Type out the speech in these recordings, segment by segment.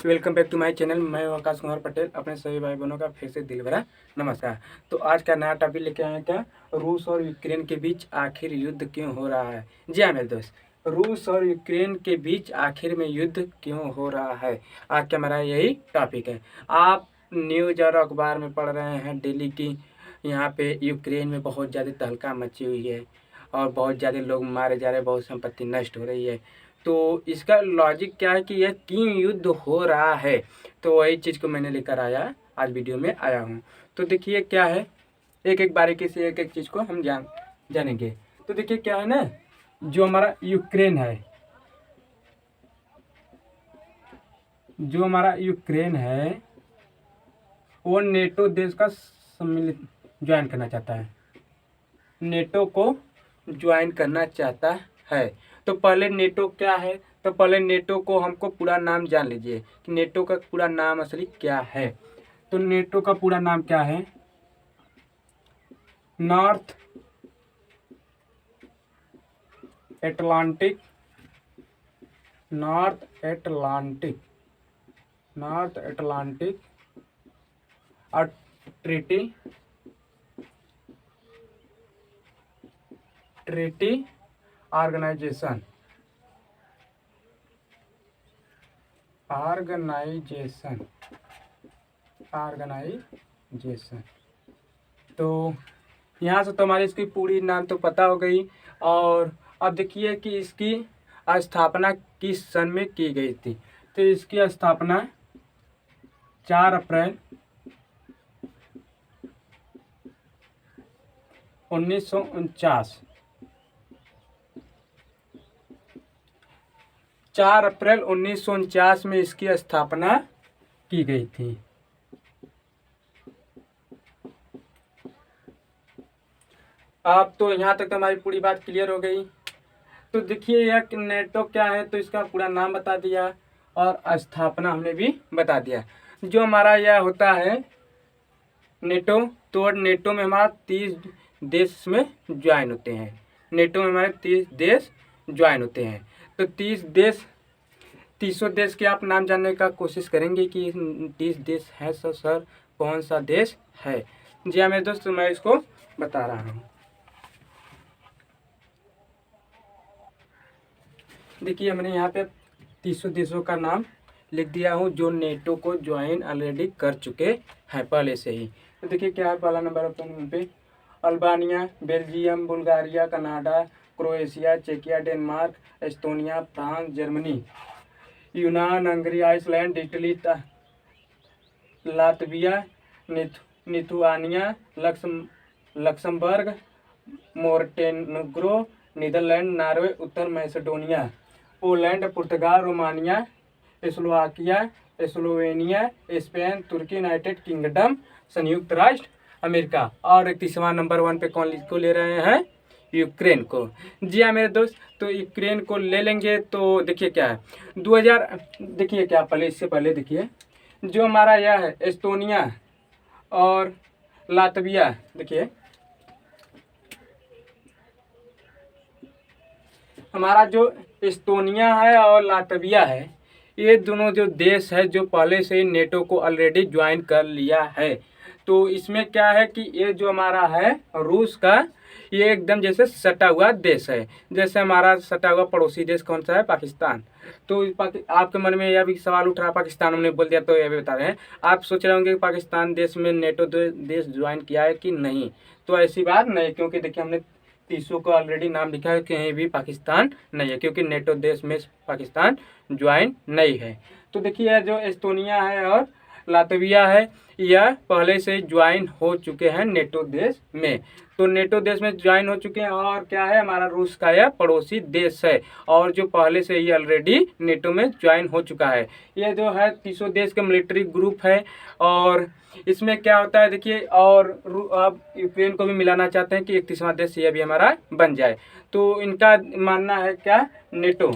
Welcome back to my channel. मैं हूं आकाश कुमार पटेल। अपने सभी भाई बहनों का फिर से दिल भरा नमस्कार। तो आज का नया टॉपिक लेके आए हैं क्या, रूस और यूक्रेन के बीच आखिर युद्ध क्यों हो रहा है। जी हाँ मेरे दोस्त, रूस और यूक्रेन के बीच आखिर में युद्ध क्यों हो रहा है, आज का हमारा यही टॉपिक है। आप न्यूज़ और अखबार में पढ़ रहे हैं डेली की यहाँ पे यूक्रेन में बहुत ज़्यादा तहलका मची हुई है और बहुत ज़्यादा लोग मारे जा रहे हैं, बहुत संपत्ति नष्ट हो रही है। तो इसका लॉजिक क्या है कि यह क्यों युद्ध हो रहा है, तो वही चीज़ को मैंने लेकर आया, आज वीडियो में आया हूँ। तो देखिए क्या है, एक एक बारीकी से एक एक चीज़ को हम जानेंगे। तो देखिए क्या है ना, जो हमारा यूक्रेन है वो नेटो देश का सम्मिलित ज्वाइन करना चाहता है, नेटो को ज्वाइन करना चाहता है। तो पहले नेटो क्या है, तो पहले नेटो को हमको पूरा नाम जान लीजिए कि नेटो का पूरा नाम असली क्या है। तो नेटो का पूरा नाम क्या है, नॉर्थ एटलांटिक ट्रीटी ऑर्गेनाइजेशन। तो यहाँ से तो हमारी इसकी पूरी नाम तो पता हो गई। और अब देखिए कि इसकी स्थापना किस सन में की गई थी। तो इसकी स्थापना 4 अप्रैल 1949 4 अप्रैल 1949 में इसकी स्थापना की गई थी। अब तो यहाँ तक तो हमारी पूरी बात क्लियर हो गई। तो देखिए यह नेटो क्या है, तो इसका पूरा नाम बता दिया और स्थापना हमने भी बता दिया। जो हमारा यह होता है नेटो, तो नेटो में हमारा 30 देश में ज्वाइन होते हैं। नेटो में हमारे 30 देश ज्वाइन होते हैं। तो 30 देश के आप नाम जानने का कोशिश करेंगे कि 30 देश है सर कौन सा देश है। जी हाँ मेरे दोस्त, मैं इसको बता रहा हूँ। देखिए हमने यहाँ पे 30 देशों का नाम लिख दिया हूँ जो नेटो को ज्वाइन ऑलरेडी कर चुके हैं पहले से ही। तो देखिए क्या है, पहला नंबर पे Albania, Belgium, Bulgaria, Canada, Croatia, चेकिया, डेनमार्क, एस्टोनिया, फ्रांस, जर्मनी, यूनान, Hungary, Iceland, Italy, Latvia, Lithuania, Luxembourg, Montenegro, Netherlands, Norway, उत्तर मैसेडोनिया, पोलैंड, पुर्तगाल, रोमानिया, स्लोवाकिया, स्लोवेनिया, स्पेन, तुर्की, यूनाइटेड किंगडम, संयुक्त राष्ट्र अमेरिका। और 31वां नंबर 1 पे कौन को ले रहे हैं, यूक्रेन को। जी हाँ मेरे दोस्त, तो यूक्रेन को ले लेंगे। तो देखिए क्या है देखिए क्या, पहले इससे पहले देखिए जो हमारा यह है एस्टोनिया और लातविया, देखिए हमारा जो एस्टोनिया है और लातविया है, ये दोनों जो देश है जो पहले से ही नेटो को ऑलरेडी ज्वाइन कर लिया है। तो इसमें क्या है कि ये जो हमारा है रूस का, ये एकदम जैसे सटा हुआ देश है। जैसे हमारा सटा हुआ पड़ोसी देश कौन सा है, पाकिस्तान। तो आपके मन में यह भी सवाल उठ रहा है, पाकिस्तान हमने बोल दिया तो यह भी बता रहे हैं। आप सोच रहे होंगे कि पाकिस्तान देश में नेटो देश ज्वाइन किया है कि नहीं। तो ऐसी बात नहीं, क्योंकि देखिए हमने 30 को ऑलरेडी नाम लिखा है, कहीं भी पाकिस्तान नहीं है, क्योंकि नेटो देश में पाकिस्तान ज्वाइन नहीं है। तो देखिए जो एस्टोनिया है और लातविया है, यह पहले से ज्वाइन हो चुके हैं नेटो देश में। तो नेटो देश में ज्वाइन हो चुके हैं। और क्या है, हमारा रूस का यह पड़ोसी देश है और जो पहले से ही ऑलरेडी नेटो में ज्वाइन हो चुका है। यह जो है 30 देश का मिलिट्री ग्रुप है। और इसमें क्या होता है देखिए, और अब यूक्रेन को भी मिलाना चाहते हैं कि 31वां देश यह भी हमारा बन जाए। तो इनका मानना है क्या, नेटो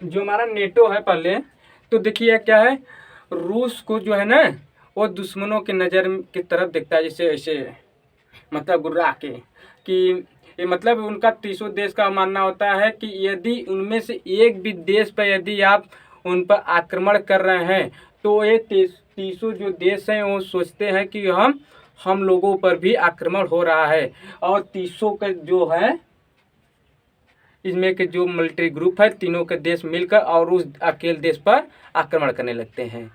जो हमारा नेटो है पहले, तो देखिए क्या है, रूस को जो है ना वो दुश्मनों की नज़र की तरफ देखता है। जैसे ऐसे मतलब गुर्रा के कि ये मतलब उनका 30 देश का मानना होता है कि यदि उनमें से एक भी देश पर यदि आप उन पर आक्रमण कर रहे हैं तो ये 30 जो देश हैं वो सोचते हैं कि हम लोगों पर भी आक्रमण हो रहा है। और 30 का जो है इसमें के जो मिलिट्री ग्रुप है तीनों के देश मिलकर और उस अकेले देश पर आक्रमण करने लगते हैं।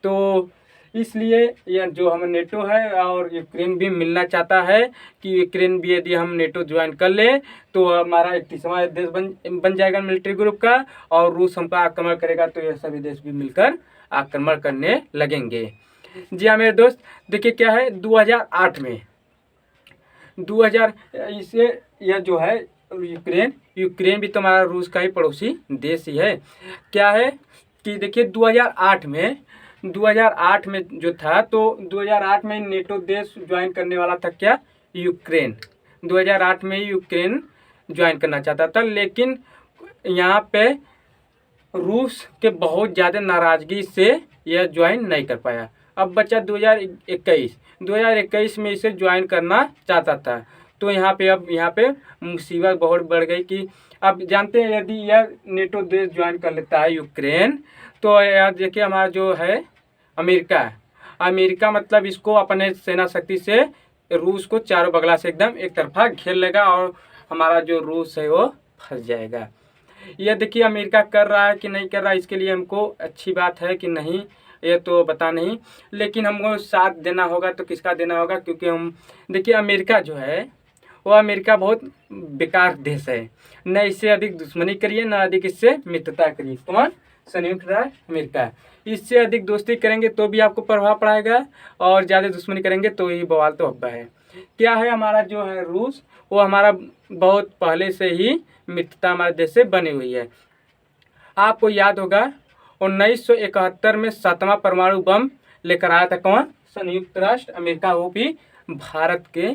तो इसलिए यह जो हम नेटो है और यूक्रेन भी मिलना चाहता है कि यूक्रेन भी यदि हम नेटो ज्वाइन कर ले तो हमारा 31वां देश बन जाएगा मिलिट्री ग्रुप का, और रूस हम पर आक्रमण करेगा तो ये सभी देश भी मिलकर आक्रमण करने लगेंगे। जी हाँ मेरे दोस्त, देखिए क्या है 2008 में 2000 इसे यह जो है यूक्रेन भी तो हमारा रूस का ही पड़ोसी देश ही है। क्या है कि देखिए 2008 में जो था तो 2008 में नेटो देश ज्वाइन करने वाला था क्या, यूक्रेन। 2008 में यूक्रेन ज्वाइन करना चाहता था, लेकिन यहाँ पे रूस के बहुत ज़्यादा नाराज़गी से यह ज्वाइन नहीं कर पाया। अब बचा 2021 में इसे ज्वाइन करना चाहता था। तो यहाँ पे मुसीबत बहुत बढ़ गई कि अब जानते हैं यदि यह नेटो देश ज्वाइन कर लेता है यूक्रेन तो यार देखिए हमारा जो है अमेरिका मतलब इसको अपने सेना शक्ति से रूस को चारों बगला से एकदम एक तरफा घेर लेगा और हमारा जो रूस है वो फंस जाएगा। यह देखिए अमेरिका कर रहा है कि नहीं कर रहा है, इसके लिए हमको अच्छी बात है कि नहीं ये तो पता नहीं, लेकिन हमको साथ देना होगा। तो किसका देना होगा, क्योंकि हम देखिए अमेरिका जो है वो अमेरिका बहुत बेकार देश है। न इससे अधिक दुश्मनी करिए न अधिक इससे मित्रता करिए। कौन, संयुक्त राष्ट्र अमेरिका। इससे अधिक दोस्ती करेंगे तो भी आपको प्रभाव पड़ेगा और ज़्यादा दुश्मनी करेंगे तो ये बवाल तो हब्बा है। क्या है हमारा जो है रूस, वो हमारा बहुत पहले से ही मित्रता हमारे देश से बनी हुई है। आपको याद होगा 1971 में 7वां परमाणु बम लेकर आया था कौन, संयुक्त राष्ट्र अमेरिका। वो भी भारत के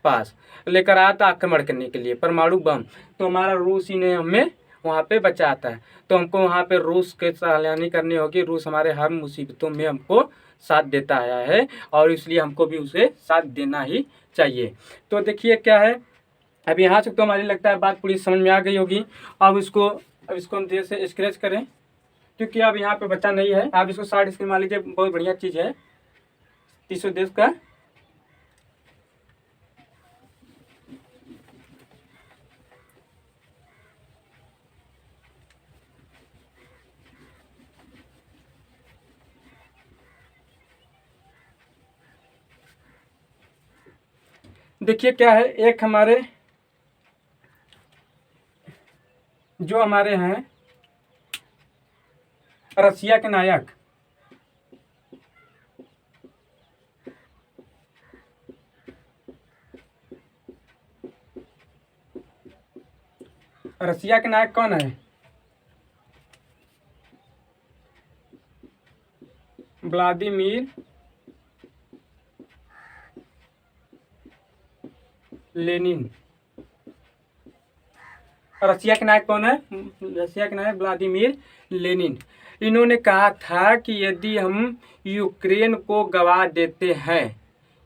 पास लेकर आया था आक्रमण करने के लिए परमाणु बम। तो हमारा रूस ही ने हमें वहाँ पे बचाया था। तो हमको वहाँ पे रूस के सलाहनी करनी होगी। रूस हमारे हर मुसीबतों में हमको साथ देता आया है और इसलिए हमको भी उसे साथ देना ही चाहिए। तो देखिए क्या है, अब यहाँ से तो हमारी लगता है बात पूरी समझ में आ गई होगी। अब इसको हम देर से स्क्रैच करें क्योंकि अब यहाँ पे बच्चा नहीं है। आप इसको 60 स्क्रीन मान लीजिए, बहुत बढ़िया चीज़ है 30 देश का। देखिए क्या है, एक हमारे जो हमारे हैं रसिया के नायक, रसिया के नायक कौन है, व्लादिमीर लेनिन। रसिया के नायक कौन है, रसिया के नायक व्लादिमीर लेनिन। इन्होंने कहा था कि यदि हम यूक्रेन को गवा देते हैं,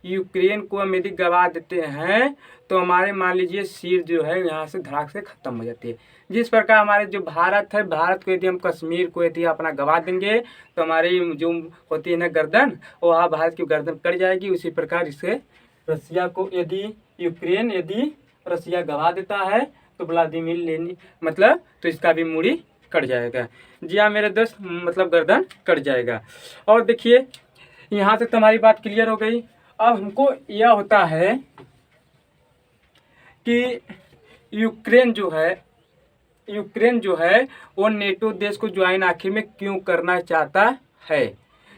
यूक्रेन को हम यदि गवा देते हैं तो हमारे मान लीजिए सिर जो है यहाँ से धड़ाक से ख़त्म हो जाती है। जिस प्रकार हमारे जो भारत है, भारत को यदि हम कश्मीर को यदि अपना गवा देंगे तो हमारी जो होती है ना गर्दन, वहाँ भारत की गर्दन कट जाएगी। उसी प्रकार इससे रसिया को यदि यूक्रेन यदि रसिया गवा देता है तो व्लादिमीर लेनिन मतलब तो इसका भी मूड़ी कट जाएगा। जी हाँ मेरे दोस्त, मतलब गर्दन कट जाएगा। और देखिए यहाँ से तुम्हारी बात क्लियर हो गई। अब हमको यह होता है कि यूक्रेन जो है वो नेटो देश को ज्वाइन आखिर में क्यों करना चाहता है।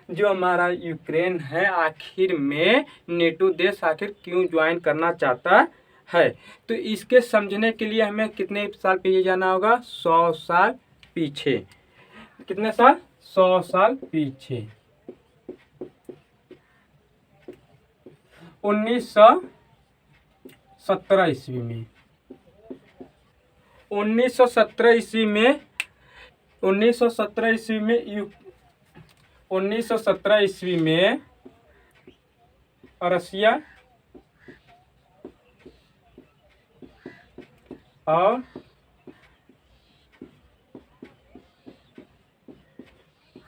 जो हमारा यूक्रेन है आखिर में नेटो देश आखिर क्यों ज्वाइन करना चाहता है, तो इसके समझने के लिए हमें कितने साल पीछे जाना होगा, 100 साल पीछे। कितने साल, 100 साल पीछे। 1917 ईस्वी में 1917 ईस्वी में 1917 ईस्वी में 1917 ईस्वी में रसिया और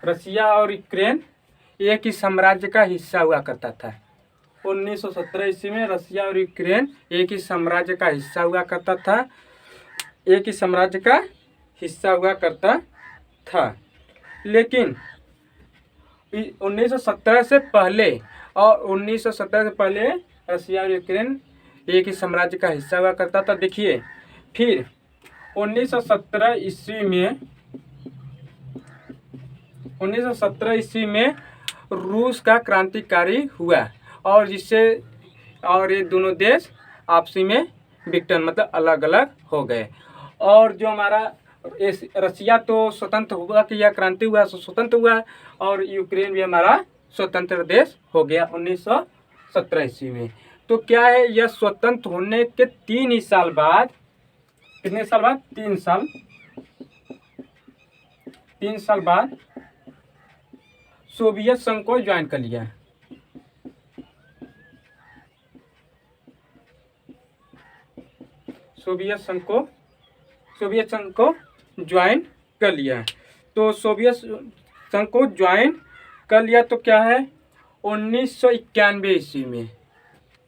रसिया और यूक्रेन एक ही साम्राज्य का हिस्सा हुआ करता था। 1917 ईस्वी में रसिया और यूक्रेन एक ही साम्राज्य का हिस्सा हुआ करता था, एक ही साम्राज्य का हिस्सा हुआ करता था। लेकिन 1917 से पहले और 1917 से पहले रसिया और यूक्रेन एक ही साम्राज्य का हिस्सा हुआ करता था। देखिए, फिर 1917 ईस्वी में रूस का क्रांतिकारी हुआ और जिससे और ये दोनों देश आपसी में विघटन मतलब अलग अलग हो गए। और जो हमारा रसिया तो स्वतंत्र हुआ कि यह क्रांति हुआ स्वतंत्र हुआ, और यूक्रेन भी हमारा स्वतंत्र देश हो गया 1917 ईस्वी में। तो क्या है, यह स्वतंत्र होने के 3 ही साल बाद, कितने साल बाद, 3 साल बाद सोवियत संघ को ज्वाइन कर लिया। सोवियत संघ को ज्वाइन कर लिया। तो सोवियत संघ को ज्वाइन कर लिया तो क्या है, 1991 ईस्वी में,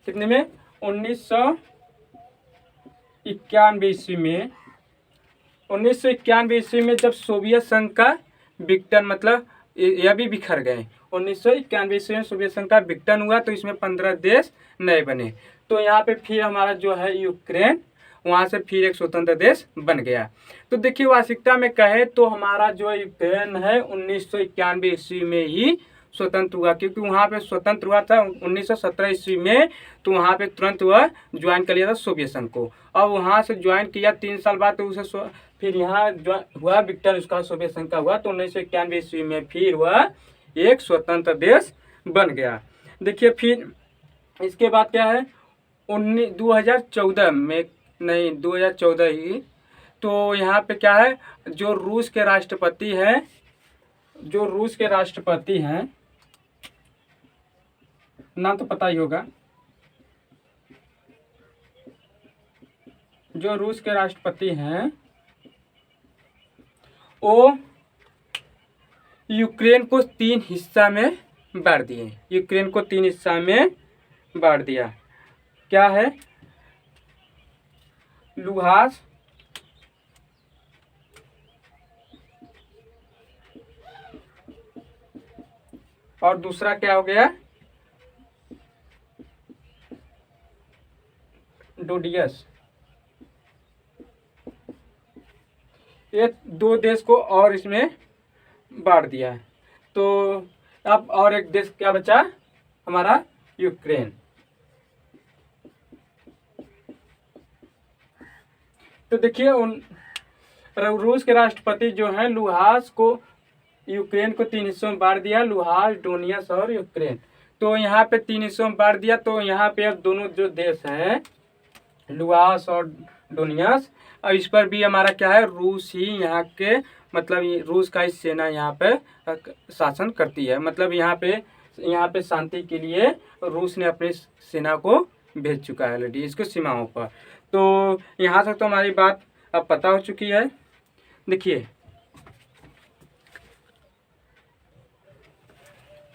कितने में, 1991 ईस्वी में जब सोवियत संघ का विघटन मतलब यह भी बिखर गए। 1991 ईस्वी में सोवियत संघ का विघटन हुआ तो इसमें 15 देश नए बने। तो यहाँ पे फिर हमारा जो है यूक्रेन वहाँ से फिर एक स्वतंत्र देश बन गया। तो देखिए, वास्तविकता में कहे तो हमारा जो यूक्रेन है 1991 ईस्वी में ही स्वतंत्र हुआ, क्योंकि वहाँ पे स्वतंत्र हुआ था 1917 ईस्वी में, तो वहाँ पे तुरंत वह ज्वाइन कर लिया था सोवियत संघ को। और वहाँ से ज्वाइन किया 3 साल बाद, तो उसे फिर यहाँ हुआ विघटन उसका सोवियत संघ का हुआ, तो 1991 ईस्वी में फिर वह एक स्वतंत्र देश बन गया। देखिए, फिर इसके बाद क्या है, 2014 में, नहीं 2014 ही, तो यहाँ पे क्या है, जो रूस के राष्ट्रपति हैं, नाम तो पता ही होगा, जो रूस के राष्ट्रपति हैं वो यूक्रेन को 3 हिस्सा में बांट दिए। यूक्रेन को 3 हिस्सा में बांट दिया। क्या है, लुहांस्क, और दूसरा क्या हो गया, डोडियस। ये 2 देश को और इसमें बांट दिया। तो अब और एक देश क्या बचा, हमारा यूक्रेन। तो देखिए, रूस के राष्ट्रपति जो हैं लुहांस्क को, यूक्रेन को 3 हिस्सों में बांट दिया, लुहांस्क, डोनियस और यूक्रेन। तो यहाँ पे 3 हिस्सों में बांट दिया। तो यहाँ पे अब दोनों जो देश हैं लुहांस्क और डोनियस, और इस पर भी हमारा क्या है, रूस ही यहाँ के मतलब रूस का ही सेना यहाँ पे शासन करती है। मतलब यहाँ पे शांति के लिए रूस ने अपनी सेना को भेज चुका है ऑलरेडी इसको सीमाओं पर। तो यहाँ तक तो हमारी बात अब पता हो चुकी है।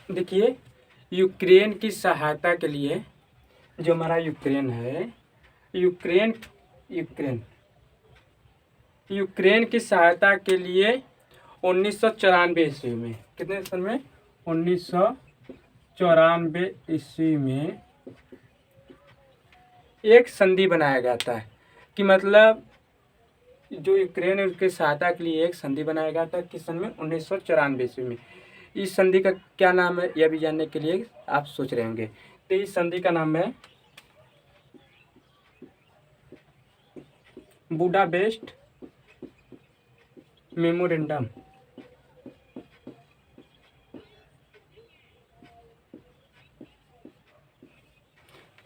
देखिए, यूक्रेन की सहायता के लिए, जो हमारा यूक्रेन है, यूक्रेन की सहायता के लिए 1994 ईस्वी में, कितने सन में, 1994 ईस्वी में एक संधि बनाया गया था। कि मतलब जो यूक्रेन है उसकी सहायता के लिए एक संधि बनाया गया था, किस सन में, 1994 ईस्वी में। इस संधि का क्या नाम है, यह भी जानने के लिए आप सोच रहे होंगे। तो इस संधि का नाम है बुडापेस्ट मेमोरेंडम।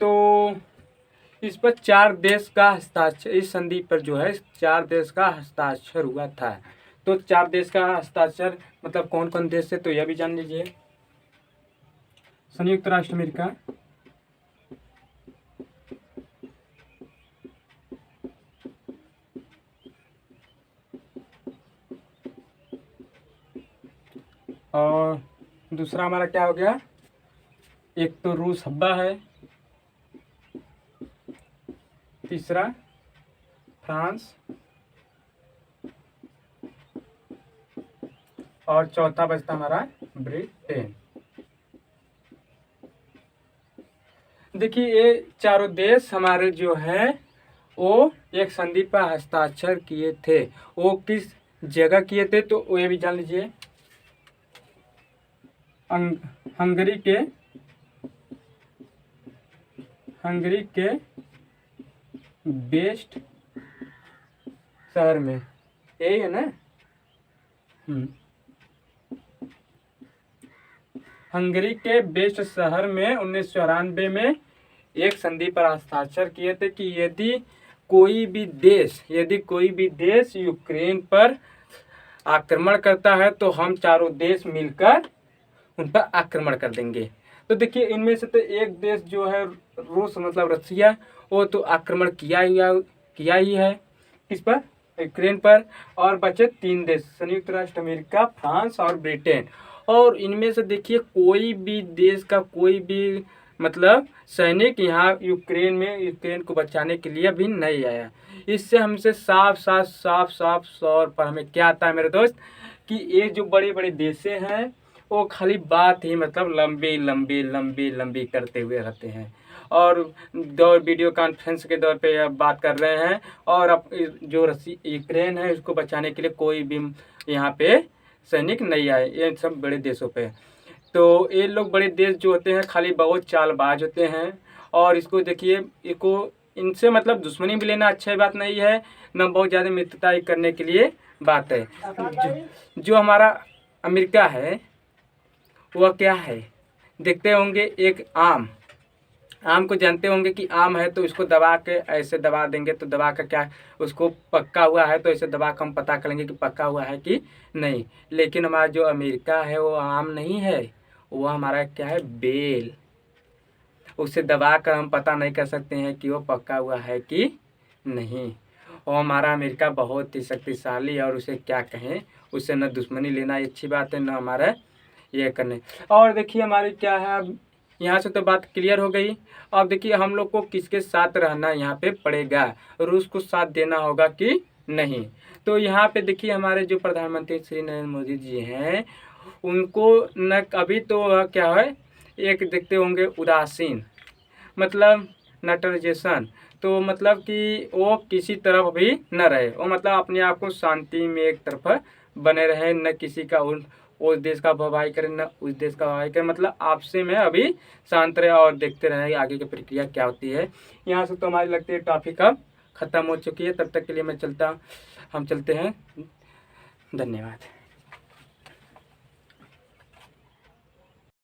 तो इस पर 4 देश का हस्ताक्षर, इस संधि पर जो है 4 देश का हस्ताक्षर हुआ था। तो 4 देश का हस्ताक्षर मतलब कौन कौन देश है, तो यह भी जान लीजिए। संयुक्त राष्ट्र अमेरिका, और दूसरा हमारा क्या हो गया, एक तो रूस हब्बा है, तीसरा फ्रांस, और चौथा बचता हमारा ब्रिटेन। देखिए ये चारों देश हमारे जो है वो एक संधि पर हस्ताक्षर किए थे। वो किस जगह किए थे तो वो ये भी जान लीजिए, हंगरी के बेस्ट शहर में, यही है ना। हंगरी के बेस्ट शहर में 1994 में एक संधि पर हस्ताक्षर किए थे कि यदि कोई भी देश यूक्रेन पर आक्रमण करता है तो हम चारों देश मिलकर उन पर आक्रमण कर देंगे। तो देखिए इनमें से तो एक देश जो है रूस मतलब रसिया, वो तो आक्रमण किया ही है किस पर, यूक्रेन पर। और बचे 3 देश, संयुक्त राष्ट्र अमेरिका, फ्रांस और ब्रिटेन। और इनमें से देखिए कोई भी देश का कोई भी मतलब सैनिक यहाँ यूक्रेन को बचाने के लिए अभी नहीं आया। इससे हमसे साफ तौर पर हमें क्या आता है मेरे दोस्त, कि ये जो बड़े बड़े देश हैं वो खाली बात ही मतलब लंबी करते हुए रहते हैं, और वीडियो कॉन्फ्रेंस के दौर पे बात कर रहे हैं। और अब जो यूक्रेन है उसको बचाने के लिए कोई भी यहाँ पे सैनिक नहीं आए, ये सब बड़े देशों पे। तो ये लोग बड़े देश जो होते हैं खाली बहुत चालबाज होते हैं। और इसको देखिए, इनसे मतलब दुश्मनी भी लेना अच्छी बात नहीं है, न बहुत ज़्यादा मित्रता करने के लिए बात है। जो हमारा अमेरिका है वह क्या है, देखते होंगे, एक आम को जानते होंगे कि आम है तो इसको दबा के ऐसे दबा देंगे तो दबा का क्या, उसको पक्का हुआ है तो ऐसे दबा कर हम पता करेंगे कि पक्का हुआ है कि नहीं। लेकिन हमारा जो अमेरिका है वो आम नहीं है, वो हमारा क्या है, बेल। उसे दबा कर हम पता नहीं कर सकते हैं कि वो पक्का हुआ है कि नहीं। और हमारा अमेरिका बहुत ही शक्तिशाली, और उसे क्या कहें, उससे न दुश्मनी लेना अच्छी बात है, न हमारा ये करने। और देखिए हमारी क्या है, अब यहाँ से तो बात क्लियर हो गई। अब देखिए हम लोग को किसके साथ रहना यहाँ पे पड़ेगा, रूस को साथ देना होगा कि नहीं। तो यहाँ पे देखिए हमारे जो प्रधानमंत्री श्री नरेंद्र मोदी जी हैं, उनको न अभी तो क्या है, एक देखते होंगे उदासीन, मतलब नटरजेशन, तो मतलब कि वो किसी तरफ भी न रहे, वो मतलब अपने आप को शांति में एक तरफ बने रहे, न किसी का उस देश का भवाई करे न उस देश का भवाई करे, मतलब आपसे में अभी शांत रहे और देखते रहे आगे की प्रक्रिया क्या होती है। यहाँ से तो हमारी लगती है टॉपिक अब ख़त्म हो चुकी है। तब तक के लिए हम चलते हैं। धन्यवाद।